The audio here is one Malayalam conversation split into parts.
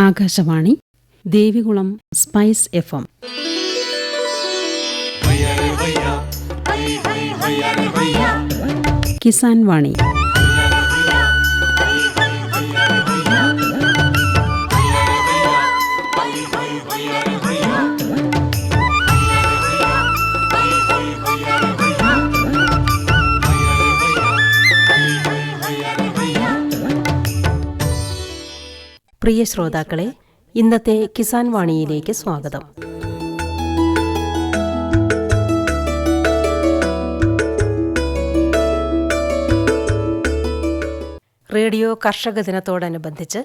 Akashvani Devikulam spice FM. കിസാൻ വാണി. പ്രിയ ശ്രോതാക്കളെ, ഇന്നത്തെ കിസാൻ വാണിയിലേക്ക് സ്വാഗതം. റേഡിയോ കർഷക ദിനത്തോടനുബന്ധിച്ച്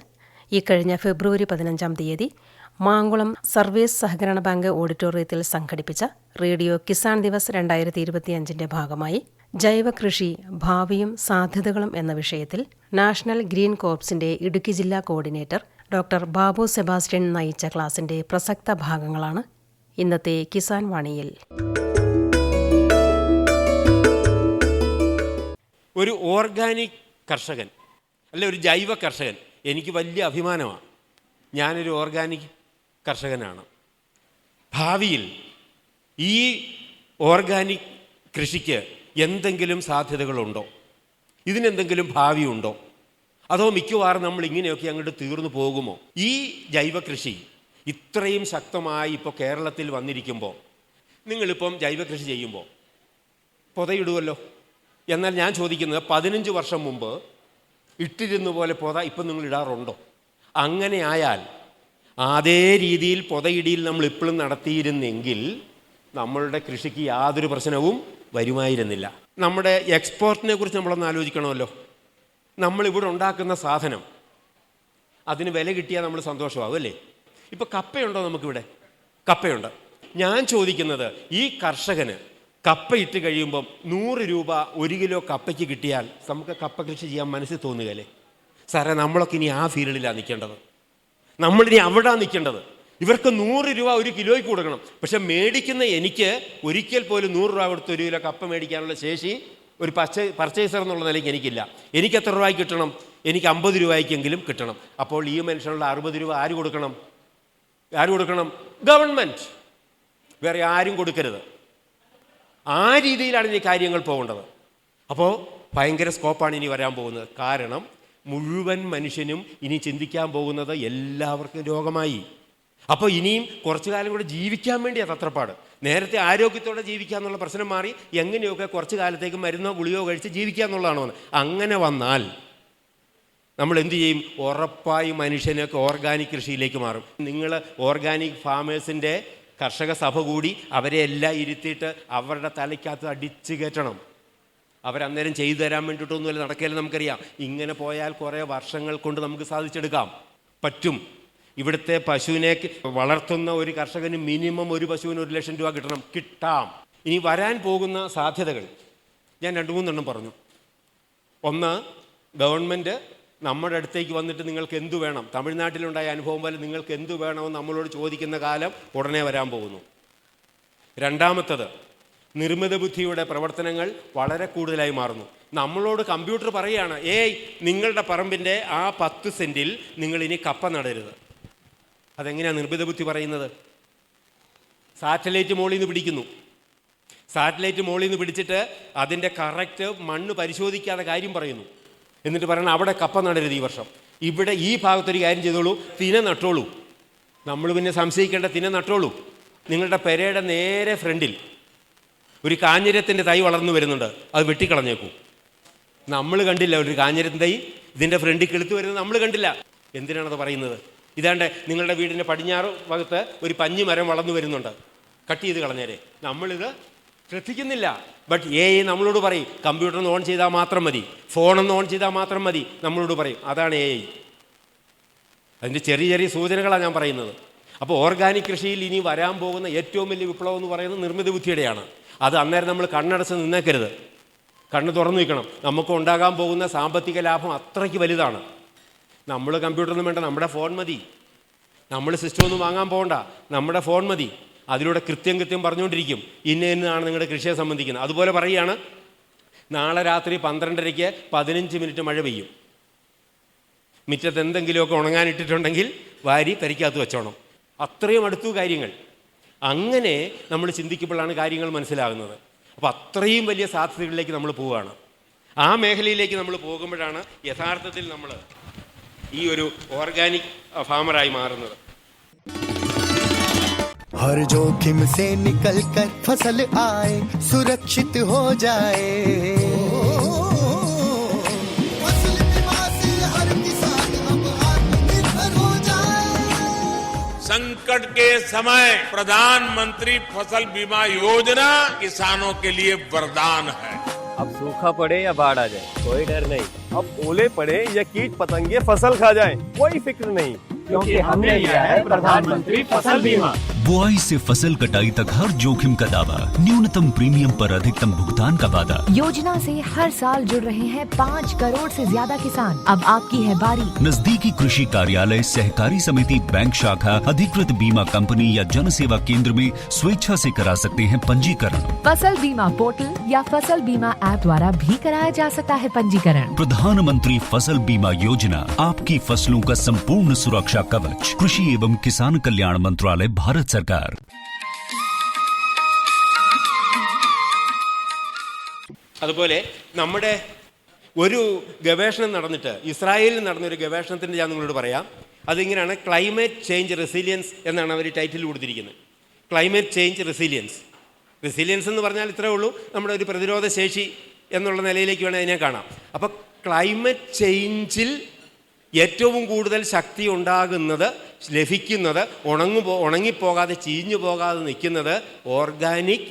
ഇക്കഴിഞ്ഞ ഫെബ്രുവരി 15 മാങ്കുളം സർവീസ് സഹകരണ ബാങ്ക് ഓഡിറ്റോറിയത്തിൽ സംഘടിപ്പിച്ച റേഡിയോ കിസാൻ ദിവസ് 2025 ഭാഗമായി ജൈവ കൃഷി ഭാവിയും സാധ്യതകളും എന്ന വിഷയത്തിൽ നാഷണൽ ഗ്രീൻ കോർപ്സിന്റെ ഇടുക്കി ജില്ലാ കോർഡിനേറ്റർ ഡോക്ടർ ബാബു സെബാസ്റ്റ്യൻ നയിച്ച ക്ലാസിന്റെ പ്രസക്ത ഭാഗങ്ങളാണ് ഇന്നത്തെ കിസാൻ വാണിയിൽ. ഒരു ഓർഗാനിക് കർഷകൻ അല്ലെ ഒരു ജൈവ കർഷകൻ, എനിക്ക് വലിയ അഭിമാനമാണ്. ഞാനൊരു ഓർഗാനിക് കർഷകനാണ്. ഭാവിയിൽ ഈ ഓർഗാനിക് കൃഷിക്ക് എന്തെങ്കിലും സാധ്യതകളുണ്ടോ? ഇതിനെന്തെങ്കിലും ഭാവിയുണ്ടോ? അതോ മിക്കവാറും നമ്മൾ ഇങ്ങനെയൊക്കെ അങ്ങോട്ട് തീർന്നു പോകുമോ? ഈ ജൈവ കൃഷി ഇത്രയും ശക്തമായി ഇപ്പോൾ കേരളത്തിൽ വന്നിരിക്കുമ്പോൾ, നിങ്ങളിപ്പം ജൈവ കൃഷി ചെയ്യുമ്പോൾ പൊതയിടുമല്ലോ. എന്നാൽ ഞാൻ ചോദിക്കുന്നത്, 15 വർഷം മുമ്പ് ഇട്ടിരുന്ന പോലെ പൊത ഇപ്പം നിങ്ങൾ ഇടാറുണ്ടോ? അങ്ങനെ ആയാൽ അതേ രീതിയിൽ പൊതയിടിയിൽ നമ്മൾ ഇപ്പോഴും നടത്തിയിരുന്നെങ്കിൽ നമ്മളുടെ കൃഷിക്ക് യാതൊരു പ്രശ്നവും വരുമായിരുന്നില്ല. നമ്മുടെ എക്സ്പോർട്ടിനെ കുറിച്ച് നമ്മളൊന്ന് ആലോചിക്കണമല്ലോ. നമ്മളിവിടെ ഉണ്ടാക്കുന്ന സാധനം അതിന് വില കിട്ടിയാൽ നമ്മൾ സന്തോഷമാകും അല്ലേ? ഇപ്പോൾ കപ്പയുണ്ടോ നമുക്കിവിടെ? കപ്പയുണ്ട്. ഞാൻ ചോദിക്കുന്നത്, ഈ കർഷകന് കപ്പ ഇട്ട് കഴിയുമ്പം 100 രൂപ 1 കിലോ കപ്പയ്ക്ക് കിട്ടിയാൽ നമുക്ക് കപ്പ കൃഷി ചെയ്യാൻ മനസ്സിൽ തോന്നുകയല്ലേ? സാറേ, നമ്മളൊക്കെ ഇനി ആ ഫീൽഡിലാണ് നിൽക്കേണ്ടത്. നമ്മളിനി അവിടെ നിൽക്കേണ്ടത്. ഇവർക്ക് 100 രൂപ 1 കിലോയ്ക്ക് കൊടുക്കണം. പക്ഷെ മേടിക്കുന്ന എനിക്ക് ഒരിക്കൽ പോലും 100 രൂപ കൊടുത്ത് 1 കിലോ കപ്പ മേടിക്കാനുള്ള ശേഷി ഒരു പർച്ചേസർ എന്നുള്ള നിലയ്ക്ക് എനിക്കില്ല. എനിക്ക് എത്ര രൂപയ്ക്ക് കിട്ടണം? എനിക്ക് 50 രൂപയ്ക്കെങ്കിലും കിട്ടണം. അപ്പോൾ ഈ മനുഷ്യനുള്ള 60 രൂപ ആര് കൊടുക്കണം? ഗവൺമെൻറ്. വേറെ ആരും കൊടുക്കരുത്. ആ രീതിയിലാണ് ഇനി കാര്യങ്ങൾ പോകേണ്ടത്. അപ്പോൾ ഭയങ്കര സ്കോപ്പാണ് ഇനി വരാൻ പോകുന്നത്. കാരണം മുഴുവൻ മനുഷ്യനും ഇനി ചിന്തിക്കാൻ പോകുന്നത് എല്ലാവർക്കും രോഗമായി. അപ്പോൾ ഇനിയും കുറച്ചു കാലം കൂടെ ജീവിക്കാൻ വേണ്ടിയാണ് തത്രപ്പാട്. നേരത്തെ ആരോഗ്യത്തോടെ ജീവിക്കുക എന്നുള്ള പ്രശ്നം മാറി എങ്ങനെയൊക്കെ കുറച്ച് കാലത്തേക്ക് മരുന്നോ ഗുളിയോ കഴിച്ച് ജീവിക്കുക എന്നുള്ളതാണോ? അങ്ങനെ വന്നാൽ നമ്മൾ എന്തു ചെയ്യും? ഉറപ്പായും മനുഷ്യനൊക്കെ ഓർഗാനിക് കൃഷിയിലേക്ക് മാറും. നിങ്ങൾ ഓർഗാനിക് ഫാമേഴ്സിൻ്റെ കർഷക സഭ കൂടി അവരെ എല്ലാം ഇരുത്തിയിട്ട് അവരുടെ തലയ്ക്കകത്ത് അടിച്ചു കയറ്റണം. അവരന്നേരം ചെയ്തു തരാൻ വേണ്ടിയിട്ടൊന്നുമല്ല നടക്കില്ല. നമുക്കറിയാം, ഇങ്ങനെ പോയാൽ കുറേ വർഷങ്ങൾ കൊണ്ട് നമുക്ക് സാധിച്ചെടുക്കാം പറ്റും. ഇവിടുത്തെ പശുവിനെ വളർത്തുന്ന ഒരു കർഷകന് മിനിമം ഒരു പശുവിന് 1 ലക്ഷം രൂപ കിട്ടാം. ഇനി വരാൻ പോകുന്ന സാധ്യതകൾ ഞാൻ 2-3 പറഞ്ഞു. ഒന്ന്, ഗവൺമെൻറ് നമ്മുടെ അടുത്തേക്ക് വന്നിട്ട് നിങ്ങൾക്ക് എന്തു വേണം, തമിഴ്നാട്ടിലുണ്ടായ അനുഭവം പോലെ നിങ്ങൾക്ക് എന്തു വേണമെന്ന് നമ്മളോട് ചോദിക്കുന്ന കാലം ഉടനെ വരാൻ പോകുന്നു. രണ്ടാമത്തത്, നിർമ്മിത ബുദ്ധിയുടെ പ്രവർത്തനങ്ങൾ വളരെ കൂടുതലായി മാറുന്നു. നമ്മളോട് കമ്പ്യൂട്ടർ പറയുകയാണ്, നിങ്ങളുടെ പറമ്പിൻ്റെ ആ 10 സെൻറ്റിൽ നിങ്ങളിനി കപ്പ നടരുത്. അതെങ്ങനെയാണ് നിർമ്മിത ബുദ്ധി പറയുന്നത്? സാറ്റലൈറ്റ് മോളിൽ നിന്ന് പിടിക്കുന്നു. സാറ്റലൈറ്റ് മോളിൽ നിന്ന് പിടിച്ചിട്ട് അതിൻ്റെ കറക്റ്റ് മണ്ണ് പരിശോധിക്കാതെ കാര്യം പറയുന്നു. എന്നിട്ട് പറയണം, അവിടെ കപ്പ നടരുത് ഈ വർഷം, ഇവിടെ ഈ ഭാഗത്തൊരു കാര്യം ചെയ്തോളൂ, തിന നട്ടോളൂ. നമ്മൾ പിന്നെ സംശയിക്കേണ്ട, തിന നട്ടോളൂ. നിങ്ങളുടെ പെരയുടെ നേരെ ഫ്രണ്ടിൽ ഒരു കാഞ്ഞിരത്തിൻ്റെ തൈ വളർന്നു വരുന്നുണ്ട്, അത് വെട്ടിക്കളഞ്ഞേക്കൂ. നമ്മൾ കണ്ടില്ല ഒരു കാഞ്ഞിരത്തിൻ്റെ തൈ ഇതിൻ്റെ ഫ്രണ്ടിൽ കിളുത്ത് വരുന്നത് നമ്മൾ കണ്ടില്ല. എന്തിനാണത് പറയുന്നത്? ഇതാണ്ട് നിങ്ങളുടെ വീടിൻ്റെ പടിഞ്ഞാറ് ഭാഗത്ത് ഒരു പഞ്ഞി മരം വളർന്നു വരുന്നുണ്ട്, കട്ട് ചെയ്ത് കളഞ്ഞേരെ. നമ്മളിത് ശ്രദ്ധിക്കുന്നില്ല. ബട്ട് നമ്മളോട് പറയും, കമ്പ്യൂട്ടറിന് ഓൺ ചെയ്താൽ മാത്രം മതി, ഫോണൊന്ന് ഓൺ ചെയ്താൽ മാത്രം മതി, നമ്മളോട് പറയും. അതാണ് അതിൻ്റെ ചെറിയ ചെറിയ സൂചനകളാണ് ഞാൻ പറയുന്നത്. അപ്പോൾ ഓർഗാനിക് കൃഷിയിൽ ഇനി വരാൻ പോകുന്ന ഏറ്റവും വലിയ വിപ്ലവം എന്ന് പറയുന്നത് നിർമ്മിത ബുദ്ധിയുടെയാണ്. അത് അന്നേരം നമ്മൾ കണ്ണടച്ച് നിന്നേക്കരുത്, കണ്ണ് തുറന്നു വയ്ക്കണം. നമുക്ക് ഉണ്ടാകാൻ പോകുന്ന സാമ്പത്തിക ലാഭം അത്രയ്ക്ക് വലുതാണ്. നമ്മൾ കമ്പ്യൂട്ടറൊന്നും വേണ്ട, നമ്മുടെ ഫോൺ മതി. നമ്മൾ സിസ്റ്റമൊന്നും വാങ്ങാൻ പോകണ്ട, നമ്മുടെ ഫോൺ മതി. അതിലൂടെ കൃത്യം പറഞ്ഞുകൊണ്ടിരിക്കും, ഇന്നാണ് നിങ്ങളുടെ കൃഷിയെ സംബന്ധിക്കുന്നത്. അതുപോലെ പറയുകയാണ്, നാളെ രാത്രി 12:30 15 മിനിറ്റ് മഴ പെയ്യും. മുറ്റത്ത് എന്തെങ്കിലുമൊക്കെ ഉണങ്ങാനിട്ടിട്ടുണ്ടെങ്കിൽ വാരി പരിക്കകത്ത് വെച്ചോണം. അത്രയും അടുത്തു കാര്യങ്ങൾ. അങ്ങനെ നമ്മൾ ചിന്തിക്കുമ്പോഴാണ് കാര്യങ്ങൾ മനസ്സിലാകുന്നത്. അപ്പോൾ അത്രയും വലിയ സാധ്യതകളിലേക്ക് നമ്മൾ പോവുകയാണ്. ആ മേഖലയിലേക്ക് നമ്മൾ പോകുമ്പോഴാണ് യഥാർത്ഥത്തിൽ നമ്മൾ ഈ ഒരു ഓർഗാനിക് ഫാമറായി മാറുന്നത്. हर जोखिम से निकल कर फसल आए, सुरक्षित हो जाए, फसल बीमा से हर किसान अब आत्मनिर्भर हो जाए। संकट के समय प्रधानमंत्री फसल बीमा योजना किसानों के लिए वरदान है। अब सूखा पड़े या बाढ़ आ जाए कोई डर नहीं, अब ओले पड़े या कीट पतंगे फसल खा जाए कोई फिक्र नहीं, क्योंकि हमने लिया है प्रधानमंत्री फसल बीमा। बुआई से फसल कटाई तक हर जोखिम का दावा, न्यूनतम प्रीमियम पर अधिकतम भुगतान का वादा। योजना से हर साल जुड़ रहे हैं 5 करोड़ से ज्यादा किसान। अब आपकी है बारी। नजदीकी कृषि कार्यालय, सहकारी समिति, बैंक शाखा, अधिकृत बीमा कंपनी या जन सेवा केंद्र में स्वेच्छा से करा सकते हैं पंजीकरण। फसल बीमा पोर्टल या फसल बीमा ऐप द्वारा भी कराया जा सकता है पंजीकरण। प्रधानमंत्री फसल बीमा योजना, आपकी फसलों का संपूर्ण सुरक्षा कवच। कृषि एवं किसान कल्याण मंत्रालय, भारत सरकार। അതുപോലെ നമ്മുടെ ഒരു ഗവേഷണം നടന്നിട്ട്, ഇസ്രായേലിൽ നടന്നൊരു ഗവേഷണത്തിൻ്റെ ഞാൻ നിങ്ങളോട് പറയാം. അതിങ്ങനെയാണ്, ക്ലൈമറ്റ് ചേഞ്ച് റെസിലിയൻസ് എന്നാണ് അവർ ടൈറ്റിൽ കൊടുത്തിരിക്കുന്നത്. Climate change resilience. റെസിലിയൻസ് എന്ന് പറഞ്ഞാൽ ഇത്രേ ഉള്ളൂ, നമ്മുടെ ഒരു പ്രതിരോധ ശേഷി എന്നുള്ള നിലയിലേക്ക് വേണേൽ അതിനെ കാണാം. അപ്പോൾ ക്ലൈമറ്റ് ചേഞ്ചിൽ ഏറ്റവും കൂടുതൽ ശക്തി ഉണ്ടാകുന്നത്, ലഭിക്കുന്നത്, ഉണങ്ങിപ്പോകാതെ ചീഞ്ഞു പോകാതെ നിൽക്കുന്നത് ഓർഗാനിക്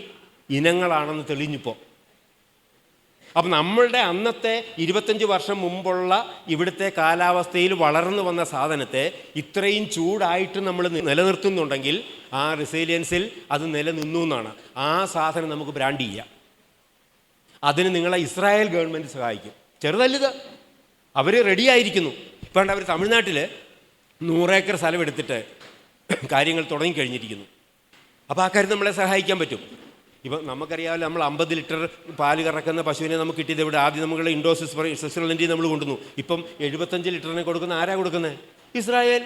ഇനങ്ങളാണെന്ന് തെളിഞ്ഞിപ്പോൾ. അപ്പം നമ്മളുടെ അന്നത്തെ 25 വർഷം മുമ്പുള്ള ഇവിടുത്തെ കാലാവസ്ഥയിൽ വളർന്നു വന്ന സാധനത്തെ ഇത്രയും ചൂടായിട്ട് നമ്മൾ നിലനിർത്തുന്നുണ്ടെങ്കിൽ ആ റെസിലിയൻസിൽ അത് നിലനിന്നു എന്നാണ്. ആ സാധനം നമുക്ക് ബ്രാൻഡ് ചെയ്യാം. അതിന് നിങ്ങളെ ഇസ്രായേൽ ഗവൺമെൻറ് സഹായിക്കും. ചെറുതല്ലിത്, അവർ റെഡിയായിരിക്കുന്നു. ഇപ്പം അവർ തമിഴ്നാട്ടിൽ 100 ഏക്കർ സ്ഥലം എടുത്തിട്ട് കാര്യങ്ങൾ തുടങ്ങിക്കഴിഞ്ഞിരിക്കുന്നു. അപ്പോൾ ആ കാര്യം നമ്മളെ സഹായിക്കാൻ പറ്റും. ഇപ്പം നമുക്കറിയാമല്ലോ, നമ്മൾ 50 ലിറ്റർ പാല് കറക്കുന്ന പശുവിനെ നമുക്ക് കിട്ടിയത് ഇവിടെ. ആദ്യം നമ്മൾ ഇൻഡോ സ്വിറ്റ്സർലൻഡിൽ നമ്മൾ കൊണ്ടുവന്നു. ഇപ്പം 75 ലിറ്ററിനെ കൊടുക്കുന്ന ആരാ കൊടുക്കുന്നത്? ഇസ്രായേൽ.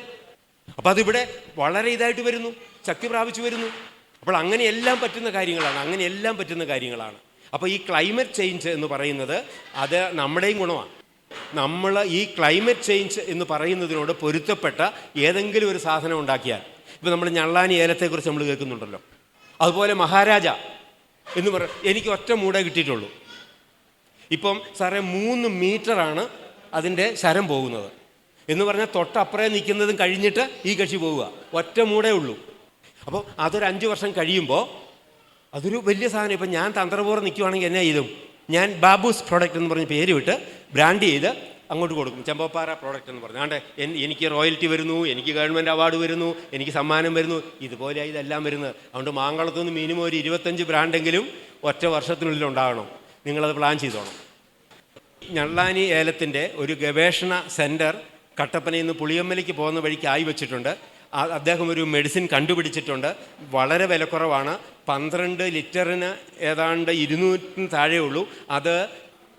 അപ്പം അതിവിടെ വളരെ ഇതായിട്ട് വരുന്നു, ശക്തി പ്രാപിച്ചു വരുന്നു. അപ്പോൾ അങ്ങനെയെല്ലാം പറ്റുന്ന കാര്യങ്ങളാണ്. അപ്പോൾ ഈ ക്ലൈമറ്റ് ചേഞ്ച് എന്ന് പറയുന്നത് അത് നമ്മുടെയും ഗുണമാണ്. നമ്മൾ ഈ ക്ലൈമറ്റ് ചേഞ്ച് എന്ന് പറയുന്നതിനോട് പൊരുത്തപ്പെട്ട ഏതെങ്കിലും ഒരു സാധനം ഉണ്ടാക്കിയാൽ, ഇപ്പോൾ നമ്മൾ ഞള്ളാനി ഏലത്തെക്കുറിച്ച് നമ്മൾ കേൾക്കുന്നുണ്ടല്ലോ, അതുപോലെ മഹാരാജ എന്ന് എനിക്ക് ഒറ്റ മൂടേ കിട്ടിയിട്ടുള്ളൂ. ഇപ്പം സാറേ 3 മീറ്ററാണ് അതിൻ്റെ ശരം പോകുന്നത് എന്ന് പറഞ്ഞാൽ തൊട്ടപ്പുറേ നിൽക്കുന്നതും കഴിഞ്ഞിട്ട് ഈ കക്ഷി പോവുക, ഒറ്റ മൂടേ ഉള്ളൂ. അപ്പോൾ അതൊരു 5 വർഷം കഴിയുമ്പോൾ അതൊരു വലിയ സാധനം. ഇപ്പം ഞാൻ തന്ത്രപൂർവ്വം നിൽക്കുവാണെങ്കിൽ എന്നെ ചെയ്തും, ഞാൻ ബാബൂസ് പ്രോഡക്റ്റ് എന്ന് പറഞ്ഞ് പേര് വിട്ട് ബ്രാൻഡ് ചെയ്ത് അങ്ങോട്ട് കൊടുക്കും. ചെമ്പപ്പാറ പ്രോഡക്റ്റ് എന്ന് പറഞ്ഞു. ആണ്ടെ എനിക്ക് റോയൽറ്റി വരുന്നു, എനിക്ക് ഗവൺമെൻറ് അവാർഡ് വരുന്നു, എനിക്ക് സമ്മാനം വരുന്നു, ഇതുപോലെ ഇതെല്ലാം വരുന്നത്. അതുകൊണ്ട് മാങ്കളത്തു നിന്ന് മിനിമം ഒരു 25 ബ്രാൻഡെങ്കിലും ഒറ്റ വർഷത്തിനുള്ളിൽ ഉണ്ടാകണം. നിങ്ങളത് പ്ലാൻ ചെയ്തോണം. ഞള്ളാനി ഏലത്തിൻ്റെ ഒരു ഗവേഷണ സെൻറ്റർ കട്ടപ്പനയിൽ നിന്ന് പുളിയമ്മലേക്ക് പോകുന്ന വഴിക്ക് ആയി വെച്ചിട്ടുണ്ട്. അദ്ദേഹം ഒരു മെഡിസിൻ കണ്ടുപിടിച്ചിട്ടുണ്ട്. വളരെ വിലക്കുറവാണ്. 12 ലിറ്ററിന് ഏതാണ്ട് 200 താഴെ ഉള്ളൂ. അത്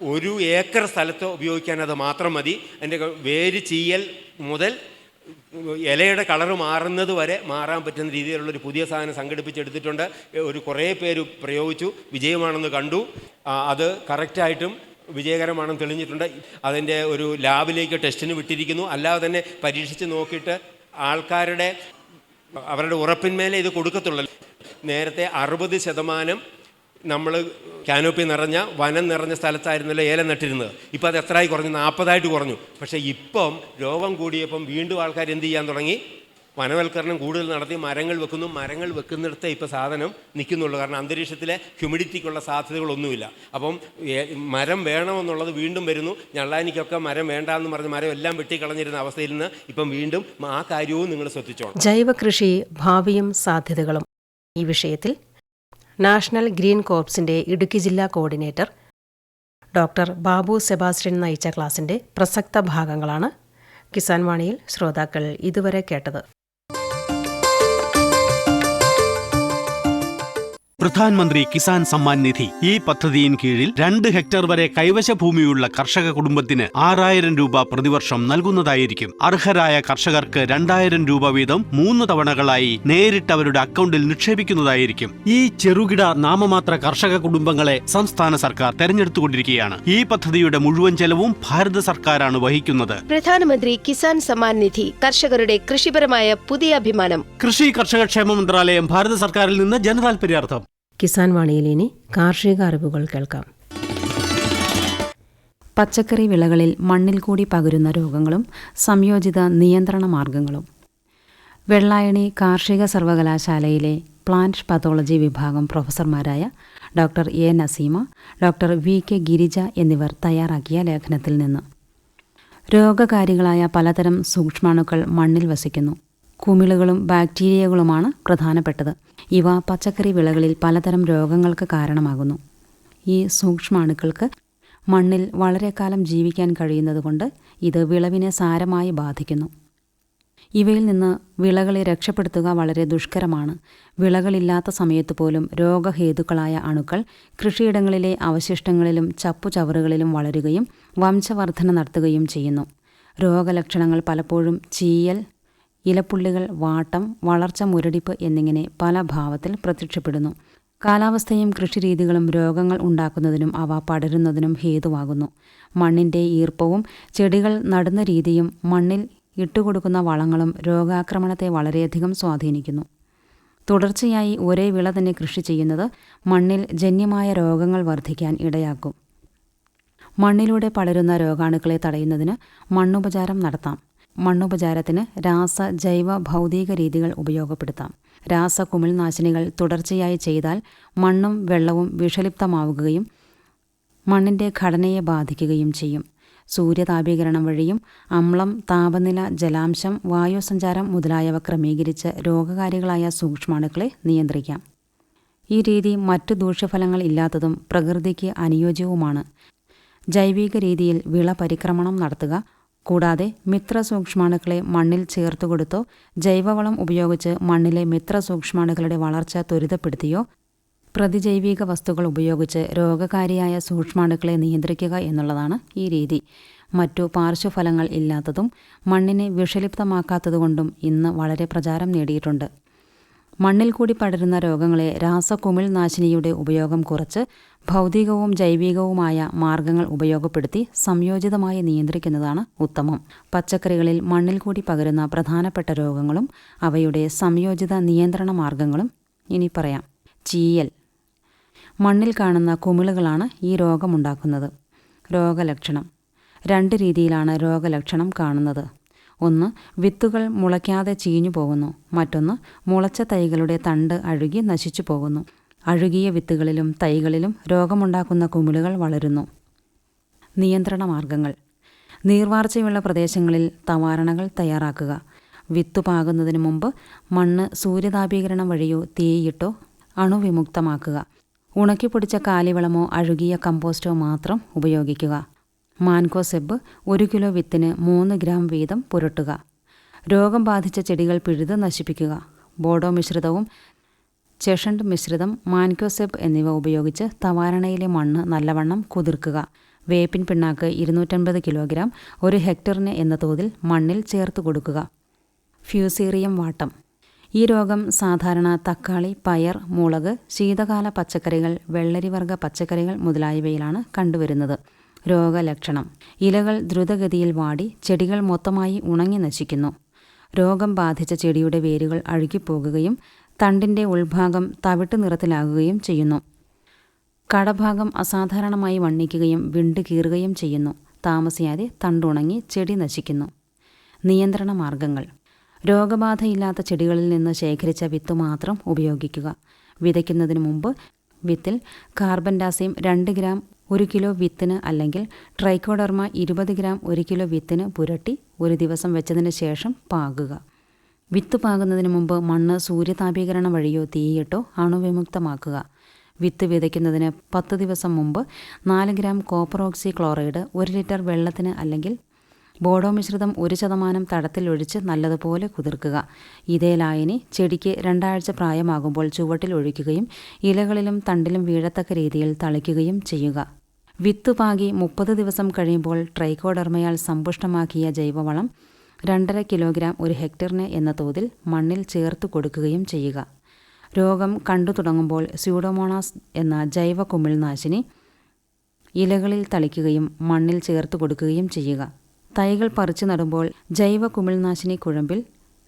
1 ഏക്കർ സ്ഥലത്ത് ഉപയോഗിക്കാൻ അത് മാത്രം മതി. അതിൻ്റെ വേര് ചീയൽ മുതൽ ഇലയുടെ കളറ് മാറുന്നത് വരെ മാറാൻ പറ്റുന്ന രീതിയിലുള്ളൊരു പുതിയ സാധനം സംഘടിപ്പിച്ചെടുത്തിട്ടുണ്ട്. കുറേ പേര് പ്രയോഗിച്ചു, വിജയമാണെന്ന് കണ്ടു. അത് കറക്റ്റായിട്ടും വിജയകരമാണെന്ന് തെളിഞ്ഞിട്ടുണ്ട്. അതിൻ്റെ ഒരു ലാബിലേക്ക് ടെസ്റ്റിന് വിട്ടിരിക്കുന്നു. അല്ലാതെ തന്നെ പരീക്ഷിച്ച് നോക്കിയിട്ട് അവരുടെ ഉറപ്പിന്മേലെ ഇത് കൊടുക്കത്തുള്ളൂ. നേരത്തെ 60% നമ്മൾ കാനോപ്പി നിറഞ്ഞ വനം നിറഞ്ഞ സ്ഥലത്തായിരുന്നല്ലോ ഏലം നട്ടിരുന്നത്. ഇപ്പം അത് എത്രയായി കുറഞ്ഞു? 40 കുറഞ്ഞു. പക്ഷേ ഇപ്പം രോഗം കൂടിയപ്പം വീണ്ടും ആൾക്കാർ എന്ത് ചെയ്യാൻ തുടങ്ങി? വനവൽക്കരണം കൂടുതൽ നടത്തി മരങ്ങൾ വെക്കുന്നു. മരങ്ങൾ വെക്കുന്നിടത്തേ ഇപ്പോൾ സാധനം നിൽക്കുന്നുള്ളൂ. കാരണം അന്തരീക്ഷത്തിലെ ഹ്യൂമിഡിറ്റിക്കുള്ള സാധ്യതകളൊന്നുമില്ല. അപ്പം മരം വേണമെന്നുള്ളത് വീണ്ടും വരുന്നു. ഞള്ളാനിക്കൊക്കെ മരം വേണ്ടാന്ന് പറഞ്ഞ് മരം എല്ലാം വെട്ടിക്കളഞ്ഞിരുന്ന അവസ്ഥയിൽ നിന്ന് ഇപ്പം വീണ്ടും ആ കാര്യവും നിങ്ങൾ ശ്രദ്ധിച്ചോണം. ജൈവ കൃഷി ഭാവിയും സാധ്യതകളും ഈ വിഷയത്തിൽ നാഷണൽ ഗ്രീൻ കോർപ്സിന്റെ ഇടുക്കി ജില്ലാ കോർഡിനേറ്റർ ഡോക്ടർ ബാബു സെബാസ്റ്റ്യൻ നയിച്ച ക്ലാസിന്റെ പ്രസക്ത ഭാഗങ്ങളാണ് കിസാൻ വാണിയിൽ ശ്രോതാക്കൾ ഇതുവരെ കേട്ടത്. പ്രധാനമന്ത്രി കിസാൻ സമ്മാൻ നിധി. ഈ പദ്ധതിയിൻ കീഴിൽ 2 ഹെക്ടർ വരെ കൈവശ ഭൂമിയുള്ള കർഷക കുടുംബത്തിന് 6000 രൂപ പ്രതിവർഷം നൽകുന്നതായിരിക്കും. അർഹരായ കർഷകർക്ക് 2000 രൂപ വീതം 3 തവണകളായി നേരിട്ട് അവരുടെ അക്കൗണ്ടിൽ നിക്ഷേപിക്കുന്നതായിരിക്കും. ഈ ചെറുകിട നാമമാത്ര കർഷക കുടുംബങ്ങളെ സംസ്ഥാന സർക്കാർ തെരഞ്ഞെടുത്തുകൊണ്ടിരിക്കുകയാണ്. ഈ പദ്ധതിയുടെ മുഴുവൻ ചെലവും ഭാരത സർക്കാരാണ് വഹിക്കുന്നത്. പ്രധാനമന്ത്രി കിസാൻ സമ്മാൻ നിധി, കർഷകരുടെ കൃഷിപരമായ പുതിയ അഭിമാനം. കൃഷി കർഷക ക്ഷേമ മന്ത്രാലയം, ഭാരത സർക്കാരിൽ നിന്ന് ജനതാൽപര്യാർത്ഥം. കിസാൻ വാണിയിൽ ഇനി കാർഷിക അറിവുകൾ കേൾക്കാം. പച്ചക്കറി വിളകളിൽ മണ്ണിൽ കൂടി പകരുന്ന രോഗങ്ങളും സംയോജിത നിയന്ത്രണ മാർഗങ്ങളും. വെള്ളായണി കാർഷിക സർവകലാശാലയിലെ പ്ലാന്റ് പതോളജി വിഭാഗം പ്രൊഫസർമാരായ doctor A Naseema, doctor V K Girija എന്നിവർ തയ്യാറാക്കിയ ലേഖനത്തിൽ നിന്ന്. രോഗകാരികളായ പലതരം സൂക്ഷ്മാണുക്കൾ മണ്ണിൽ വസിക്കുന്നു. കുമിളുകളും ബാക്ടീരിയകളുമാണ് പ്രധാനപ്പെട്ടത്. ഇവ പച്ചക്കറി വിളകളിൽ പലതരം രോഗങ്ങൾക്ക് കാരണമാകുന്നു. ഈ സൂക്ഷ്മാണുക്കൾക്ക് മണ്ണിൽ വളരെക്കാലം ജീവിക്കാൻ കഴിയുന്നതുകൊണ്ട് ഇത് വിളവിനെ സാരമായി ബാധിക്കുന്നു. ഇവയിൽ നിന്ന് വിളകളെ രക്ഷപ്പെടുത്തുക വളരെ ദുഷ്കരമാണ്. വിളകളില്ലാത്ത സമയത്ത് പോലും രോഗഹേതുക്കളായ അണുക്കൾ കൃഷിയിടങ്ങളിലെ അവശിഷ്ടങ്ങളിലും ചപ്പുചവറുകളിലും വളരുകയും വംശവർധന നടത്തുകയും ചെയ്യുന്നു. രോഗലക്ഷണങ്ങൾ പലപ്പോഴും ചീയൽ, ഇലപ്പുള്ളികൾ, വാട്ടം, വളർച്ച മുരടിപ്പ് എന്നിങ്ങനെ പല ഭാവത്തിൽ പ്രത്യക്ഷപ്പെടുന്നു. കാലാവസ്ഥയും കൃഷിരീതികളും രോഗങ്ങൾ ഉണ്ടാക്കുന്നതിനും അവ പടരുന്നതിനും ഹേതുവാകുന്നു. മണ്ണിൻ്റെ ഈർപ്പവും ചെടികൾ നടുന്ന രീതിയും മണ്ണിൽ ഇട്ടുകൊടുക്കുന്ന വളങ്ങളും രോഗാക്രമണത്തെ വളരെയധികം സ്വാധീനിക്കുന്നു. തുടർച്ചയായി ഒരേ വിള തന്നെ കൃഷി ചെയ്യുന്നത് മണ്ണിൽ ജന്യമായ രോഗങ്ങൾ വർദ്ധിക്കാൻ ഇടയാക്കും. മണ്ണിലൂടെ പടരുന്ന രോഗാണുക്കളെ തടയുന്നതിന് മണ്ണുപചാരം നടത്താം. മണ്ണുപചാരത്തിന് രാസ, ജൈവ, ഭൗതിക രീതികൾ ഉപയോഗപ്പെടുത്താം. രാസ കുമിൾനാശിനികൾ തുടർച്ചയായി ചെയ്താൽ മണ്ണും വെള്ളവും വിഷലിപ്തമാവുകയും മണ്ണിൻ്റെ ഘടനയെ ബാധിക്കുകയും ചെയ്യും. സൂര്യതാപീകരണം വഴിയും അമ്ലം, താപനില, ജലാംശം, വായുസഞ്ചാരം മുതലായവ ക്രമീകരിച്ച് രോഗകാരികളായ സൂക്ഷ്മാണുക്കളെ നിയന്ത്രിക്കാം. ഈ രീതി മറ്റു ദൂഷ്യഫലങ്ങൾ ഇല്ലാത്തതും പ്രകൃതിക്ക് അനുയോജ്യവുമാണ്. ജൈവിക രീതിയിൽ വിള പരിക്രമണം നടത്തുക, കൂടാതെ മിത്രസൂക്ഷ്മാണുക്കളെ മണ്ണിൽ ചേർത്തുകൊടുത്തോ ജൈവവളം ഉപയോഗിച്ച് മണ്ണിലെ മിത്രസൂക്ഷ്മാണുക്കളുടെ വളർച്ച ത്വരിതപ്പെടുത്തിയോ പ്രതിജൈവിക വസ്തുക്കൾ ഉപയോഗിച്ച് രോഗകാരിയായ സൂക്ഷ്മാണുക്കളെ നിയന്ത്രിക്കുക എന്നുള്ളതാണ് ഈ രീതി. മറ്റു പാർശ്വഫലങ്ങൾ ഇല്ലാത്തതും മണ്ണിനെ വിഷലിപ്തമാക്കാത്തതുകൊണ്ടും ഇന്ന് വളരെ പ്രചാരം നേടിയിട്ടുണ്ട്. മണ്ണിൽ കൂടി പടരുന്ന രോഗങ്ങളെ രാസകുമിൾനാശിനിയുടെ ഉപയോഗം കുറച്ച് ഭൗതികവും ജൈവികവുമായ മാർഗങ്ങൾ ഉപയോഗപ്പെടുത്തി സംയോജിതമായി നിയന്ത്രിക്കുന്നതാണ് ഉത്തമം. പച്ചക്കറികളിൽ മണ്ണിൽ കൂടി പകരുന്ന പ്രധാനപ്പെട്ട രോഗങ്ങളും അവയുടെ സംയോജിത നിയന്ത്രണ മാർഗങ്ങളും ഇനി പറയാം. ചീയൽ. മണ്ണിൽ കാണുന്ന കുമിളുകളാണ് ഈ രോഗമുണ്ടാക്കുന്നത്. രോഗലക്ഷണം. 2 രീതിയിലാണ് രോഗലക്ഷണം കാണുന്നത്. ഒന്ന്, വിത്തുകൾ മുളയ്ക്കാതെ ചീഞ്ഞു പോകുന്നു. മറ്റൊന്ന്, മുളച്ച തൈകളുടെ തണ്ട് അഴുകി നശിച്ചു പോകുന്നു. അഴുകിയ വിത്തുകളിലും തൈകളിലും രോഗമുണ്ടാക്കുന്ന കുമിളുകൾ വളരുന്നു. നിയന്ത്രണ മാർഗങ്ങൾ. നീർവാർച്ചയുള്ള പ്രദേശങ്ങളിൽ തവാരണകൾ തയ്യാറാക്കുക. വിത്തു പാകുന്നതിന് മുമ്പ് മണ്ണ് സൂര്യതാപീകരണം വഴിയോ തീയിട്ടോ അണുവിമുക്തമാക്കുക. ഉണക്കിപ്പൊടിച്ച കാലിവളമോ അഴുകിയ കമ്പോസ്റ്റോ മാത്രം ഉപയോഗിക്കുക. മാൻകോസെബ് 1 കിലോ വിത്തിന് 3 ഗ്രാം വീതം പുരട്ടുക. രോഗം ബാധിച്ച ചെടികൾ പിഴുത് നശിപ്പിക്കുക. ബോഡോ മിശ്രിതവും ചെഷണ്ട് മിശ്രിതം, മാൻകോസെബ് എന്നിവ ഉപയോഗിച്ച് തവാരണയിലെ മണ്ണ് നല്ലവണ്ണം കുതിർക്കുക. വേപ്പിൻ പിണ്ണാക്ക് 250 കിലോഗ്രാം 1 ഹെക്ടറിന് എന്ന തോതിൽ മണ്ണിൽ ചേർത്ത് കൊടുക്കുക. ഫ്യൂസേറിയം വാട്ടം. ഈ രോഗം സാധാരണ തക്കാളി, പയർ, മുളക്, ശീതകാല പച്ചക്കറികൾ, വെള്ളരിവർഗ പച്ചക്കറികൾ മുതലായവയിലാണ് കണ്ടുവരുന്നത്. രോഗലക്ഷണം. ഇലകൾ ദ്രുതഗതിയിൽ വാടി ചെടികൾ മൊത്തമായി ഉണങ്ങി നശിക്കുന്നു. രോഗം ബാധിച്ച ചെടിയുടെ വേരുകൾ അഴുകിപ്പോകുകയും തണ്ടിൻ്റെ ഉൾഭാഗം തവിട്ട് നിറത്തിലാകുകയും ചെയ്യുന്നു. കടഭാഗം അസാധാരണമായി വണ്ണിക്കുകയും വിണ്ട് കീറുകയും ചെയ്യുന്നു. താമസിയാതെ തണ്ടുണങ്ങി ചെടി നശിക്കുന്നു. നിയന്ത്രണ മാർഗങ്ങൾ. രോഗബാധയില്ലാത്ത ചെടികളിൽ നിന്ന് ശേഖരിച്ച വിത്ത് മാത്രം ഉപയോഗിക്കുക. വിതയ്ക്കുന്നതിന് മുമ്പ് വിത്തിൽ കാർബൻഡാസിയം 2 ഗ്രാം 1 കിലോ വിത്തിന് അല്ലെങ്കിൽ ട്രൈക്കോഡർമ 20 ഗ്രാം 1 കിലോ വിത്തിന് പുരട്ടി 1 ദിവസം വെച്ചതിന് ശേഷം പാകുക. വിത്ത് പാകുന്നതിന് മുമ്പ് മണ്ണ് സൂര്യതാപീകരണം വഴിയോ തീയിട്ടോ അണുവിമുക്തമാക്കുക. വിത്ത് വിതയ്ക്കുന്നതിന് 10 ദിവസം മുമ്പ് 4 ഗ്രാം കോപ്പർ ഓക്സി ക്ലോറൈഡ് 1 ലിറ്റർ വെള്ളത്തിന് അല്ലെങ്കിൽ ബോഡോ മിശ്രിതം 1% തടത്തിൽ ഒഴിച്ച് നല്ലതുപോലെ കുതിർക്കുക. ഇതേ ലായനി ചെടിക്ക് 2 ആഴ്ച പ്രായമാകുമ്പോൾ ചുവട്ടിൽ ഒഴിക്കുകയും ഇലകളിലും തണ്ടിലും വീഴത്തക്ക രീതിയിൽ തളിക്കുകയും ചെയ്യുക. വിത്ത് പാകി 30 ദിവസം കഴിയുമ്പോൾ ട്രൈക്കോഡെർമയാൽ സമ്പുഷ്ടമാക്കിയ ജൈവവളം 2.5 കിലോഗ്രാം 1 ഹെക്ടറിന് എന്ന തോതിൽ മണ്ണിൽ ചേർത്ത് കൊടുക്കുകയും ചെയ്യുക. രോഗം കണ്ടു തുടങ്ങുമ്പോൾ സ്യൂഡോമോണാസ് എന്ന ജൈവ കുമിൾനാശിനി ഇലകളിൽ തളിക്കുകയും മണ്ണിൽ ചേർത്ത് കൊടുക്കുകയും ചെയ്യുക. തൈകൾ പറിച്ചു നടുമ്പോൾ ജൈവ കുമിൾനാശിനി കുഴമ്പിൽ,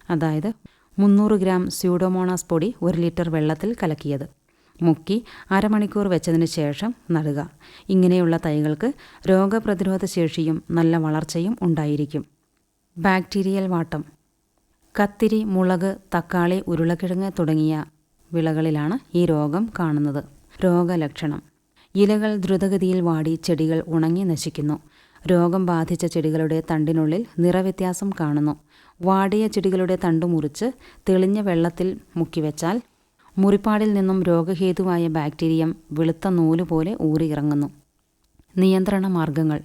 അതായത് 300 ഗ്രാം സ്യൂഡോമോണാസ് പൊടി 1 ലിറ്റർ വെള്ളത്തിൽ കലക്കിയത് മുക്കി അരമണിക്കൂർ വെച്ചതിന് ശേഷം നടുക. ഇങ്ങനെയുള്ള തൈകൾക്ക് രോഗപ്രതിരോധ ശേഷിയും നല്ല വളർച്ചയും ഉണ്ടായിരിക്കും. ബാക്ടീരിയൽ വാട്ടം. കത്തിരി, മുളക്, തക്കാളി, ഉരുളക്കിഴങ്ങ് തുടങ്ങിയ വിളകളിലാണ് ഈ രോഗം കാണുന്നത്. രോഗലക്ഷണം: ഇലകൾ ദ്രുതഗതിയിൽ വാടി ചെടികൾ ഉണങ്ങി നശിക്കുന്നു. രോഗം ബാധിച്ച ചെടികളുടെ തണ്ടിനുള്ളിൽ നിറവ്യത്യാസം കാണുന്നു. വാടിയ ചെടികളുടെ തണ്ടു മുറിച്ച് തെളിഞ്ഞ വെള്ളത്തിൽ മുക്കിവെച്ചാൽ മുറിപ്പാടിൽ നിന്നും രോഗഹേതുവായ ബാക്ടീരിയം വെളുത്ത നൂല് പോലെ ഊറിയിറങ്ങുന്നു. നിയന്ത്രണ മാർഗങ്ങൾ: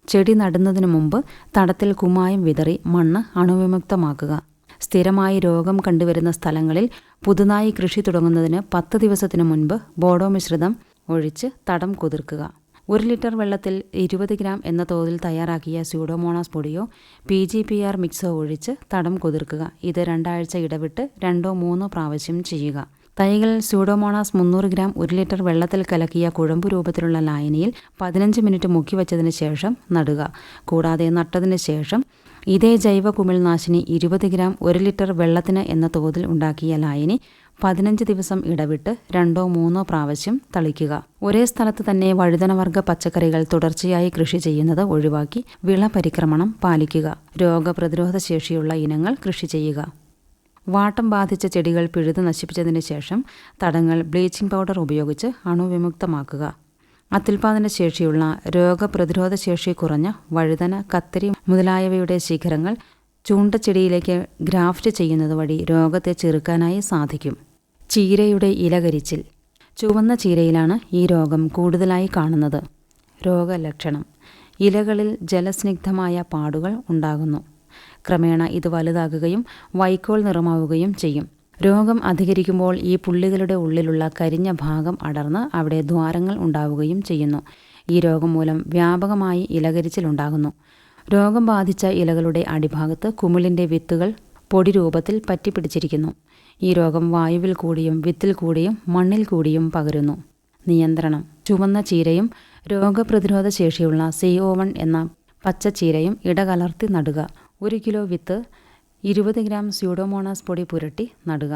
ചെടി നടുന്നതിനു മുമ്പ് തടത്തിൽ കുമ്മായം വിതറി മണ്ണ് അണുവിമുക്തമാക്കുക. സ്ഥിരമായി രോഗം കണ്ടുവരുന്ന സ്ഥലങ്ങളിൽ പുതുതായി കൃഷി തുടങ്ങുന്നതിന് 10 ദിവസത്തിനു മുൻപ് ബോഡോ മിശ്രിതം ഒഴിച്ച് തടം കുതിർക്കുക. 1 ലിറ്റർ വെള്ളത്തിൽ 20 ഗ്രാം എന്ന തോതിൽ തയ്യാറാക്കിയ സ്യൂഡോമോണാസ് പൊടിയോ PGPR മിക്സോ ഒഴിച്ച് തടം കുതിർക്കുക. ഇത് 2 ആഴ്ച ഇടവിട്ട് 2-3 പ്രാവശ്യം ചെയ്യുക. തൈകളിൽ സ്യൂഡോമോണാസ് 300 ഗ്രാം 1 ലിറ്റർ വെള്ളത്തിൽ കലക്കിയ കുഴമ്പ് രൂപത്തിലുള്ള ലായനിയിൽ 15 മിനിറ്റ് മുക്കി വച്ചതിന് ശേഷം നടുക. കൂടാതെ നട്ടതിന് ശേഷം ഇതേ ജൈവ കുമിൾനാശിനി 20 ഗ്രാം 1 ലിറ്റർ വെള്ളത്തിന് എന്ന തോതിൽ ഉണ്ടാക്കിയ ലായനി 15 ദിവസം ഇടവിട്ട് 2-3 പ്രാവശ്യം തളിക്കുക. ഒരേ സ്ഥലത്ത് തന്നെ വഴുതനവർഗ പച്ചക്കറികൾ തുടർച്ചയായി കൃഷി ചെയ്യുന്നത് ഒഴിവാക്കി വിള പരിക്രമണം പാലിക്കുക. രോഗപ്രതിരോധ ശേഷിയുള്ള ഇനങ്ങൾ കൃഷി ചെയ്യുക. വാട്ടം ബാധിച്ച ചെടികൾ പിഴുത് നശിപ്പിച്ചതിന് ശേഷം തടങ്ങൾ ബ്ലീച്ചിംഗ് പൗഡർ ഉപയോഗിച്ച് അണുവിമുക്തമാക്കുക. അത്യുൽപാദന ശേഷിയുള്ള രോഗപ്രതിരോധ ശേഷി കുറഞ്ഞ വഴുതന, കത്തിരി മുതലായവയുടെ ശിഖരങ്ങൾ ചൂണ്ടച്ചെടിയിലേക്ക് ഗ്രാഫ്റ്റ് ചെയ്യുന്നത് വഴി രോഗത്തെ ചെറുക്കാനായി സാധിക്കും. ചീരയുടെ ഇലകരിച്ചിൽ. ചുവന്ന ചീരയിലാണ് ഈ രോഗം കൂടുതലായി കാണുന്നത്. രോഗലക്ഷണം: ഇലകളിൽ ജലസ്നിഗ്ധമായ പാടുകൾ ഉണ്ടാകുന്നു. ക്രമേണ ഇത് വലുതാകുകയും വൈക്കോൽ നിറമാവുകയും ചെയ്യും. രോഗം അധികരിക്കുമ്പോൾ ഈ പുള്ളികളുടെ ഉള്ളിലുള്ള കരിഞ്ഞ ഭാഗം അടർന്ന് അവിടെ ദ്വാരങ്ങൾ ഉണ്ടാവുകയും ചെയ്യുന്നു. ഈ രോഗം മൂലം വ്യാപകമായി ഇലകരിച്ചിലുണ്ടാകുന്നു. രോഗം ബാധിച്ച ഇലകളുടെ അടിഭാഗത്ത് കുമിളിൻ്റെ വിത്തുകൾ പൊടി രൂപത്തിൽ പറ്റിപ്പിടിച്ചിരിക്കുന്നു. ഈ രോഗം വായുവിൽ കൂടിയും വിത്തിൽ കൂടിയും മണ്ണിൽ കൂടിയും പകരുന്നു. നിയന്ത്രണം: ചുവന്ന ചീരയും രോഗപ്രതിരോധ ശേഷിയുള്ള CO1 എന്ന പച്ചച്ചീരയും ഇടകലർത്തി നടുക. 1 കിലോ വിത്ത് 20 ഗ്രാം സ്യൂഡോമോണാസ് പൊടി പുരട്ടി നടുക.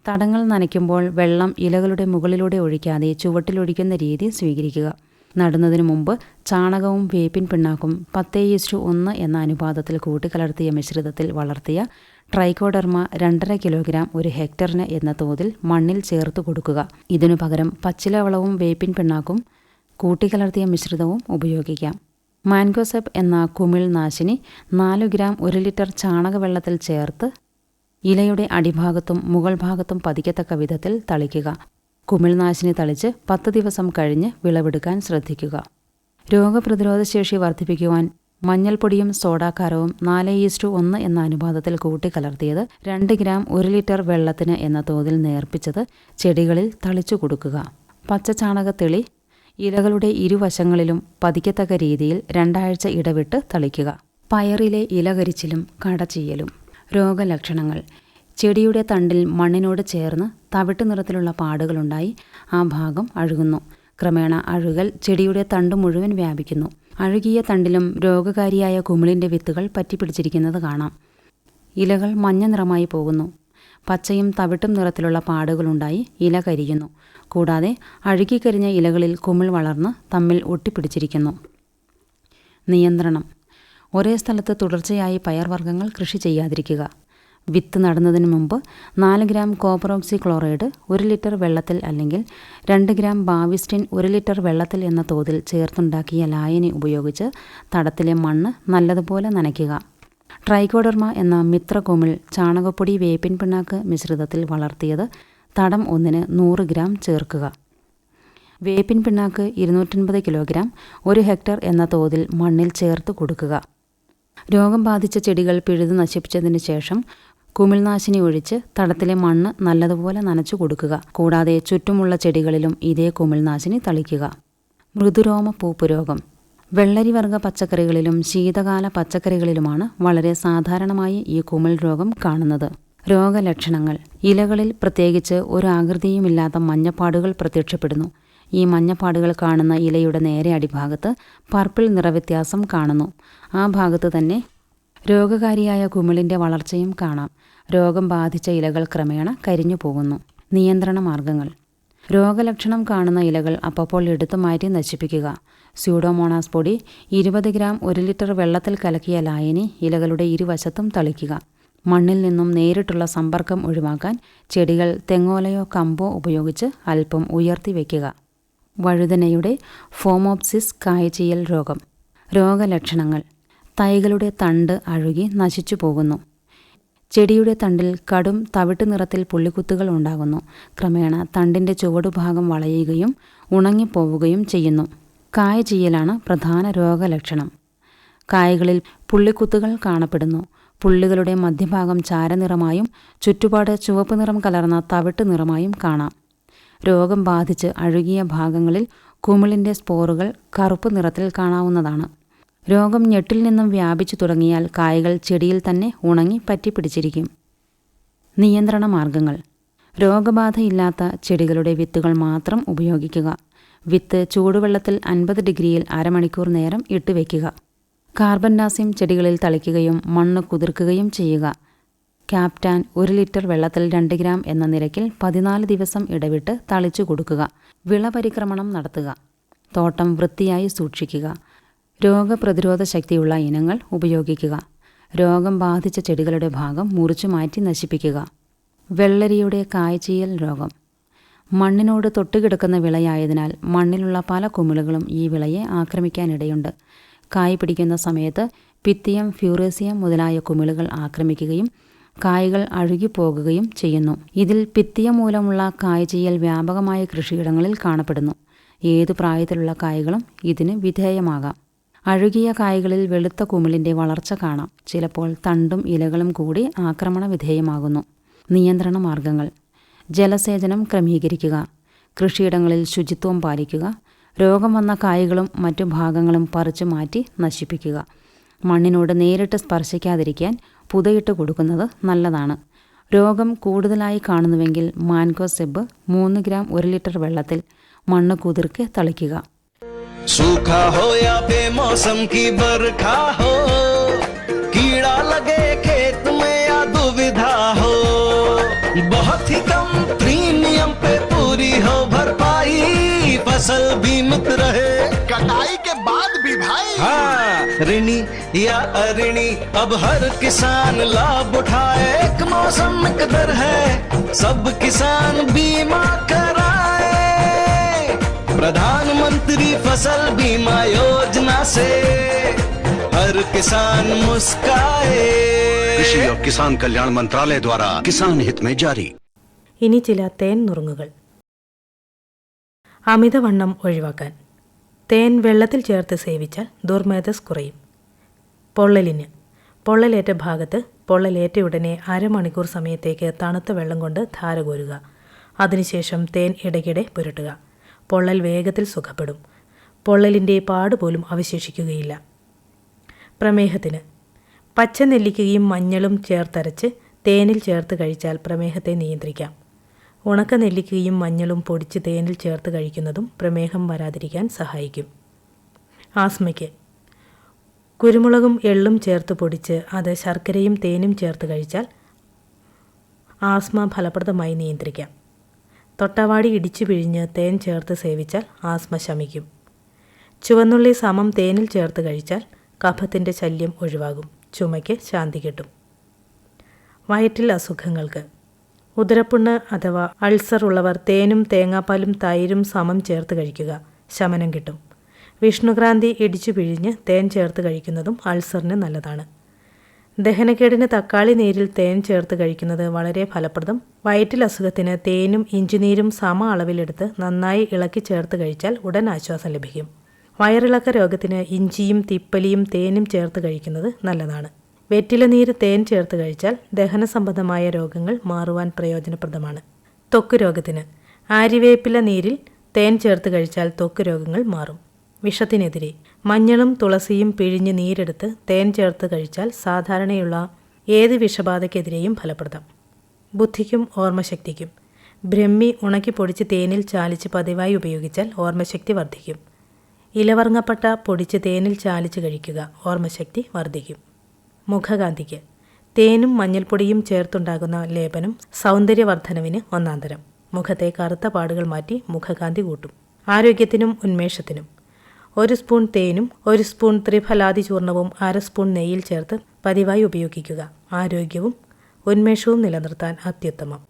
തടങ്ങൾ നനയ്ക്കുമ്പോൾ വെള്ളം ഇലകളുടെ മുകളിലൂടെ ഒഴിക്കാതെ ചുവട്ടിലൊഴിക്കുന്ന രീതി സ്വീകരിക്കുക. നടുന്നതിനു മുമ്പ് ചാണകവും വേപ്പിൻ പിണ്ണാക്കും 10:1 എന്ന അനുപാതത്തിൽ കൂട്ടിക്കലർത്തിയ മിശ്രിതത്തിൽ വളർത്തിയ ട്രൈക്കോഡെർമ 2.5 കിലോഗ്രാം 1 ഹെക്ടറിന് എന്ന തോതിൽ മണ്ണിൽ ചേർത്ത് കൊടുക്കുക. ഇതിനു പകരം പച്ചിലവളവും വേപ്പിൻ പിണ്ണാക്കും കൂട്ടിക്കലർത്തിയ മിശ്രിതവും ഉപയോഗിക്കാം. മാൻഗോസെപ്പ് എന്ന കുമിൾ നാശിനി 4 ഗ്രാം 1 ലിറ്റർ ചാണകവെള്ളത്തിൽ ചേർത്ത് ഇലയുടെ അടിഭാഗത്തും മുകൾ ഭാഗത്തും പതിക്കത്തക്ക വിധത്തിൽ തളിക്കുക. കുമിൾനാശിനി തളിച്ച് 10 ദിവസം കഴിഞ്ഞ് വിളവെടുക്കാൻ ശ്രദ്ധിക്കുക. രോഗപ്രതിരോധ ശേഷി വർദ്ധിപ്പിക്കുവാൻ മഞ്ഞൾപ്പൊടിയും സോഡാക്കാരവും 4:1 എന്ന അനുപാതത്തിൽ കൂട്ടിക്കലർത്തിയത് 2 ഗ്രാം 1 ലിറ്റർ വെള്ളത്തിന് എന്ന തോതിൽ നേർപ്പിച്ചത് ചെടികളിൽ തളിച്ചു കൊടുക്കുക. പച്ചച്ചാണകത്തെളി ഇലകളുടെ ഇരുവശങ്ങളിലും പതിക്കത്തക്ക രീതിയിൽ 2 ആഴ്ച ഇടവിട്ട് തളിക്കുക. പയറിലെ ഇലകരിച്ചിലും കടചീയലും. രോഗലക്ഷണങ്ങൾ: ചെടിയുടെ തണ്ടിൽ മണ്ണിനോട് ചേർന്ന് തവിട്ട് നിറത്തിലുള്ള പാടുകളുണ്ടായി ആ ഭാഗം അഴുകുന്നു. ക്രമേണ അഴുകൽ ചെടിയുടെ തണ്ട് മുഴുവൻ വ്യാപിക്കുന്നു. അഴുകിയ തണ്ടിലും രോഗകാരിയായ കുമിളിൻ്റെ വിത്തുകൾ പറ്റിപ്പിടിച്ചിരിക്കുന്നത് കാണാം. ഇലകൾ മഞ്ഞ നിറമായി പോകുന്നു. പച്ചയും തവിട്ടും നിറത്തിലുള്ള പാടുകളുണ്ടായി ഇല കരിയുന്നു. കൂടാതെ അഴുകിക്കരിഞ്ഞ ഇലകളിൽ കുമിൾ വളർന്ന് തമ്മിൽ ഒട്ടിപ്പിടിച്ചിരിക്കുന്നു. നിയന്ത്രണം: ഒരേ സ്ഥലത്ത് തുടർച്ചയായി പയർവർഗ്ഗങ്ങൾ കൃഷി ചെയ്യാതിരിക്കുക. വിത്ത് നടുന്നതിന് മുമ്പ് 4 ഗ്രാം കോപ്പർ ഓക്സി ക്ലോറൈഡ് 1 ലിറ്റർ വെള്ളത്തിൽ അല്ലെങ്കിൽ 2 ഗ്രാം ബാവിസ്റ്റിൻ 1 ലിറ്റർ വെള്ളത്തിൽ എന്ന തോതിൽ ചേർത്തുണ്ടാക്കിയ ലായനി ഉപയോഗിച്ച് തടത്തിലെ മണ്ണ് നല്ലതുപോലെ നനയ്ക്കുക. ട്രൈക്കോഡെർമ എന്ന മിത്രകുമിൾ ചാണകപ്പൊടി വേപ്പിൻ പിണ്ണാക്ക് മിശ്രിതത്തിൽ വളർത്തിയത് തടം 1-ന് 100 ഗ്രാം ചേർക്കുക. വേപ്പിൻ പിണ്ണാക്ക് 250 കിലോഗ്രാം 1 ഹെക്ടർ എന്ന തോതിൽ മണ്ണിൽ ചേർത്ത് കൊടുക്കുക. രോഗം ബാധിച്ച ചെടികൾ പിഴുതു നശിപ്പിച്ചതിന് ശേഷം കുമിൾനാശിനി ഒഴിച്ച് തടത്തിലെ മണ്ണ് നല്ലതുപോലെ നനച്ചു കൊടുക്കുക. കൂടാതെ ചുറ്റുമുള്ള ചെടികളിലും ഇതേ കുമിൾനാശിനി തളിക്കുക. മൃദുരോമ പൂപ്പ് രോഗം. വെള്ളരിവർഗ പച്ചക്കറികളിലും ശീതകാല പച്ചക്കറികളിലുമാണ് വളരെ സാധാരണമായി ഈ കുമിൾ രോഗം കാണുന്നത്. രോഗലക്ഷണങ്ങൾ: ഇലകളിൽ പ്രത്യേകിച്ച് ഒരു ആകൃതിയുമില്ലാത്ത മഞ്ഞപ്പാടുകൾ പ്രത്യക്ഷപ്പെടുന്നു. ഈ മഞ്ഞപ്പാടുകൾ കാണുന്ന ഇലയുടെ നേരെ അടിഭാഗത്ത് പർപ്പിൾ നിറവ്യത്യാസം കാണുന്നു. ആ ഭാഗത്ത് തന്നെ രോഗകാരിയായ കുമിളിൻ്റെ വളർച്ചയും കാണാം. രോഗം ബാധിച്ച ഇലകൾ ക്രമേണ കരിഞ്ഞു പോകുന്നു. നിയന്ത്രണ മാർഗങ്ങൾ: രോഗലക്ഷണം കാണുന്ന ഇലകൾ അപ്പോൾ എടുത്തു മാറ്റി നശിപ്പിക്കുക. സ്യൂഡോമോണാസ് പൊടി 20 ഗ്രാം 1 ലിറ്റർ വെള്ളത്തിൽ കലക്കിയ ലായനി ഇലകളുടെ ഇരുവശത്തും തളിക്കുക. മണ്ണിൽ നിന്നും നേരിട്ടുള്ള സമ്പർക്കം ഒഴിവാക്കാൻ ചെടികൾ തെങ്ങോലയോ കമ്പോ ഉപയോഗിച്ച് അല്പം ഉയർത്തി വയ്ക്കുക. വഴുതനയുടെ ഫോമോപ്സിസ് കായ്ചീയൽ രോഗം. രോഗലക്ഷണങ്ങൾ: തൈകളുടെ തണ്ട് അഴുകി നശിച്ചു പോകുന്നു. ചെടിയുടെ തണ്ടിൽ കടും തവിട്ട് നിറത്തിൽ പുള്ളിക്കുത്തുകൾ ഉണ്ടാകുന്നു. ക്രമേണ തണ്ടിൻ്റെ ചുവടുഭാഗം വളയുകയും ഉണങ്ങിപ്പോവുകയും ചെയ്യുന്നു. കായ ചീയലാണ് പ്രധാന രോഗലക്ഷണം. കായകളിൽ പുള്ളിക്കുത്തുകൾ കാണപ്പെടുന്നു. പുള്ളികളുടെ മധ്യഭാഗം ചാരനിറമായും ചുറ്റുപാട് ചുവപ്പ് നിറം കലർന്ന തവിട്ട് നിറമായും കാണാം. രോഗം ബാധിച്ച് അഴുകിയ ഭാഗങ്ങളിൽ കുമിളിൻ്റെ സ്പോറുകൾ കറുപ്പ് നിറത്തിൽ കാണാവുന്നതാണ്. രോഗം ഞെട്ടിൽ നിന്നും വ്യാപിച്ചു തുടങ്ങിയാൽ കായകൾ ചെടിയിൽ തന്നെ ഉണങ്ങി പറ്റിപ്പിടിച്ചിരിക്കും. നിയന്ത്രണ മാർഗങ്ങൾ: രോഗബാധയില്ലാത്ത ചെടികളുടെ വിത്തുകൾ മാത്രം ഉപയോഗിക്കുക. വിത്ത് ചൂടുവെള്ളത്തിൽ 50 ഡിഗ്രിയിൽ അരമണിക്കൂർ നേരം ഇട്ടുവെക്കുക. കാർബൺ ഡാസ്യം ചെടികളിൽ തളിക്കുകയും മണ്ണ് കുതിർക്കുകയും ചെയ്യുക. ക്യാപ്റ്റാൻ 1 ലിറ്റർ വെള്ളത്തിൽ 2 ഗ്രാം എന്ന നിരക്കിൽ 14 ദിവസം ഇടവിട്ട് തളിച്ചു കൊടുക്കുക. വിളപരിക്രമണം നടത്തുക. തോട്ടം വൃത്തിയായി സൂക്ഷിക്കുക. രോഗപ്രതിരോധ ശക്തിയുള്ള ഇനങ്ങൾ ഉപയോഗിക്കുക. രോഗം ബാധിച്ച ചെടികളുടെ ഭാഗം മുറിച്ചു മാറ്റി നശിപ്പിക്കുക. വെള്ളരിയുടെ കായ്ചീയൽ രോഗം. മണ്ണിനോട് തൊട്ടുകിടക്കുന്ന വിളയായതിനാൽ മണ്ണിലുള്ള പല കുമിളുകളും ഈ വിളയെ ആക്രമിക്കാനിടയുണ്ട്. കായ് പിടിക്കുന്ന സമയത്ത് പിത്തിയം, ഫ്യൂറേസിയം മുതലായ കുമിളുകൾ ആക്രമിക്കുകയും കായ്കൾ അഴുകിപ്പോകുകയും ചെയ്യുന്നു. ഇതിൽ പിത്തിയം മൂലമുള്ള കായ്ചീയൽ വ്യാപകമായ കൃഷിയിടങ്ങളിൽ കാണപ്പെടുന്നു. ഏതു പ്രായത്തിലുള്ള കായ്കളും ഇതിന് വിധേയമാകാം. അഴുകിയ കായ്കളിൽ വെളുത്ത കുമിളിൻ്റെ വളർച്ച കാണാം. ചിലപ്പോൾ തണ്ടും ഇലകളും കൂടി ആക്രമണ വിധേയമാകുന്നു. നിയന്ത്രണ മാർഗങ്ങൾ: ജലസേചനം ക്രമീകരിക്കുക. കൃഷിയിടങ്ങളിൽ ശുചിത്വം പാലിക്കുക. രോഗം വന്ന കായ്കളും മറ്റു ഭാഗങ്ങളും പറിച്ചു മാറ്റി നശിപ്പിക്കുക. മണ്ണിനോട് നേരിട്ട് സ്പർശിക്കാതിരിക്കാൻ പുതയിട്ട് കൊടുക്കുന്നത് നല്ലതാണ്. രോഗം കൂടുതലായി കാണുന്നുവെങ്കിൽ മാൻകോസെബ് 3 ഗ്രാം 1 ലിറ്റർ വെള്ളത്തിൽ മണ്ണ് കുതിർക്കെ തളിക്കുക. सूखा हो या बेमौसम की बरखा हो, कीड़ा लगे खेत में या दुविधा हो, बहुत ही कम प्रीमियम पे पूरी हो भरपाई, फसल बीमित रहे कटाई के बाद भी भाई। हाँ, ऋणी या अऋणी अब हर किसान लाभ उठाए। एक मौसम एक दर है, सब किसान बीमा कराए। प्रधानमंत्री फसल बीमा योजना से हर किसान मुस्काए। कृषि और किसान कल्याण मंत्रालय द्वारा किसान हित में जारी. ഇനി ചില തേൻ നുറുങ്ങുകൾ. അമിതവണ്ണം ഒഴിവാക്കാൻ തേൻ വെള്ളത്തിൽ ചേർത്ത് സേവിച്ചാൽ ദുർമേധസ് കുറയും. പൊള്ളലേറ്റ ഭാഗത്ത് പൊള്ളലേറ്റ ഉടനെ അരമണിക്കൂർ സമയത്തേക്ക് തണുത്ത വെള്ളം കൊണ്ട് ധാര കോരുക. അതിനുശേഷം തേൻ ഇടയ്ക്കിടെ പുരട്ടുക. പൊള്ളൽ വേഗത്തിൽ സുഖപ്പെടും. പൊള്ളലിൻ്റെ പാടുപോലും അവശേഷിക്കുകയില്ല. പ്രമേഹത്തിന് പച്ച നെല്ലിക്കയും മഞ്ഞളും ചേർത്തരച്ച് തേനിൽ ചേർത്ത് കഴിച്ചാൽ പ്രമേഹത്തെ നിയന്ത്രിക്കാം. ഉണക്ക നെല്ലിക്കയും മഞ്ഞളും പൊടിച്ച് തേനിൽ ചേർത്ത് കഴിക്കുന്നതും പ്രമേഹം വരാതിരിക്കാൻ സഹായിക്കും. ആസ്മയ്ക്ക് കുരുമുളകും എള്ളും ചേർത്ത് പൊടിച്ച് അത് ശർക്കരയും തേനും ചേർത്ത് കഴിച്ചാൽ ആസ്മ ഫലപ്രദമായി നിയന്ത്രിക്കാം. തൊട്ടവാടി ഇടിച്ചു പിഴിഞ്ഞ് തേൻ ചേർത്ത് സേവിച്ചാൽ ആസ്മ ശമിക്കും. ചുവന്നുള്ളി സമം തേനിൽ ചേർത്ത് കഴിച്ചാൽ കഫത്തിൻ്റെ ശല്യം ഒഴിവാകും. ചുമയ്ക്ക് ശാന്തി കിട്ടും. വയറ്റിൽ അസുഖങ്ങൾക്ക് ഉദരപ്പുണ്ണ് അഥവാ അൾസർ ഉള്ളവർ തേനും തേങ്ങാപ്പാലും തൈരും സമം ചേർത്ത് കഴിക്കുക. ശമനം കിട്ടും. വിഷ്ണുക്രാന്തി ഇടിച്ചു പിഴിഞ്ഞ് തേൻ ചേർത്ത് കഴിക്കുന്നതും അൾസറിന് നല്ലതാണ്. ദഹനക്കേടിന് തക്കാളി നീരിൽ തേൻ ചേർത്ത് കഴിക്കുന്നത് വളരെ ഫലപ്രദം. വയറ്റിൽ അസുഖത്തിന് തേനും ഇഞ്ചിനീരും സമ അളവിലെടുത്ത് നന്നായി ഇളക്കി ചേർത്ത് കഴിച്ചാൽ ഉടൻ ആശ്വാസം ലഭിക്കും. വയറിളക്ക രോഗത്തിന് ഇഞ്ചിയും തിപ്പലിയും തേനും ചേർത്ത് കഴിക്കുന്നത് നല്ലതാണ്. വെറ്റില നീര് തേൻ ചേർത്ത് കഴിച്ചാൽ ദഹന സംബന്ധമായ രോഗങ്ങൾ മാറുവാൻ പ്രയോജനപ്രദമാണ്. ത്വക്ക് രോഗത്തിന് ആര്യവേപ്പില നീരിൽ തേൻ ചേർത്ത് കഴിച്ചാൽ ത്വക്ക് രോഗങ്ങൾ മാറും. വിഷത്തിനെതിരെ മഞ്ഞളും തുളസിയും പിഴിഞ്ഞ് നീരെടുത്ത് തേൻ ചേർത്ത് കഴിച്ചാൽ സാധാരണയുള്ള ഏത് വിഷബാധയ്ക്കെതിരെയും ഫലപ്രദം. ബുദ്ധിക്കും ഓർമ്മശക്തിക്കും ബ്രഹ്മി ഉണക്കി പൊടിച്ച് തേനിൽ ചാലിച്ച് പതിവായി ഉപയോഗിച്ചാൽ ഓർമ്മശക്തി വർദ്ധിക്കും. ഇലവർങ്ങപ്പട്ട പൊടിച്ച് തേനിൽ ചാലിച്ച് കഴിക്കുക, ഓർമ്മശക്തി വർദ്ധിക്കും. മുഖകാന്തിക്ക് തേനും മഞ്ഞൾപ്പൊടിയും ചേർത്തുണ്ടാകുന്ന ലേപനം സൗന്ദര്യവർദ്ധനവിന് ഒന്നാന്തരം. മുഖത്തെ കറുത്ത പാടുകൾ മാറ്റി മുഖകാന്തി കൂട്ടും. ആരോഗ്യത്തിനും ഉന്മേഷത്തിനും 1 സ്പൂൺ തേനും 1 സ്പൂൺ ത്രിഫലാദി ചൂർണവും 1/2 സ്പൂൺ നെയ്യിൽ ചേർത്ത് പതിവായി ഉപയോഗിക്കുക. ആരോഗ്യവും ഉന്മേഷവും നിലനിർത്താൻ അത്യുത്തമം.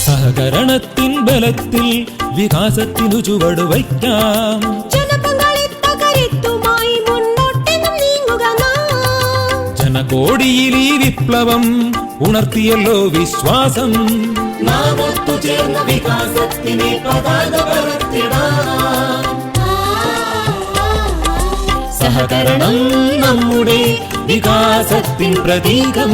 സഹകരണത്തിൻ ബലത്തിൽ വികാസത്തിനു ചുവടുവയ്ക്കാം. ജനകോടിയിൽ ഈ വിപ്ലവം ഉണർത്തിയല്ലോ വിശ്വാസം. നാം ഒത്തുചേർന്ന വികാസത്തിനെ പതാക പറത്തിടാം. സഹകരണം നമ്മുടെ വികാസത്തിൻ പ്രതീകം.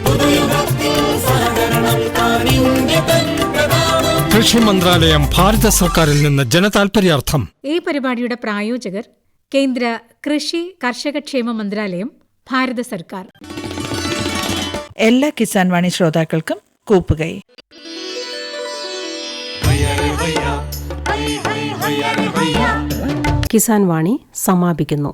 പുതുയുഗത്തിൽ സഹകരണം കാണിന്റെ തൻപ്രതാപം. കൃഷി മന്ത്രാലയം, ഭാരത സർക്കാരിൽ നിന്ന് ജനതാൽപര്യാർത്ഥം. ഈ പരിപാടിയുടെ പ്രായോജകർ കേന്ദ്ര കൃഷി കർഷകക്ഷേമ മന്ത്രാലയം, ഭാരത സർക്കാർ. എല്ലാ കിസാൻ വാണി ശ്രോതാക്കൾക്കും കൂപ്പുകൈ. കിസാൻ വാണി സമാപിക്കുന്നു.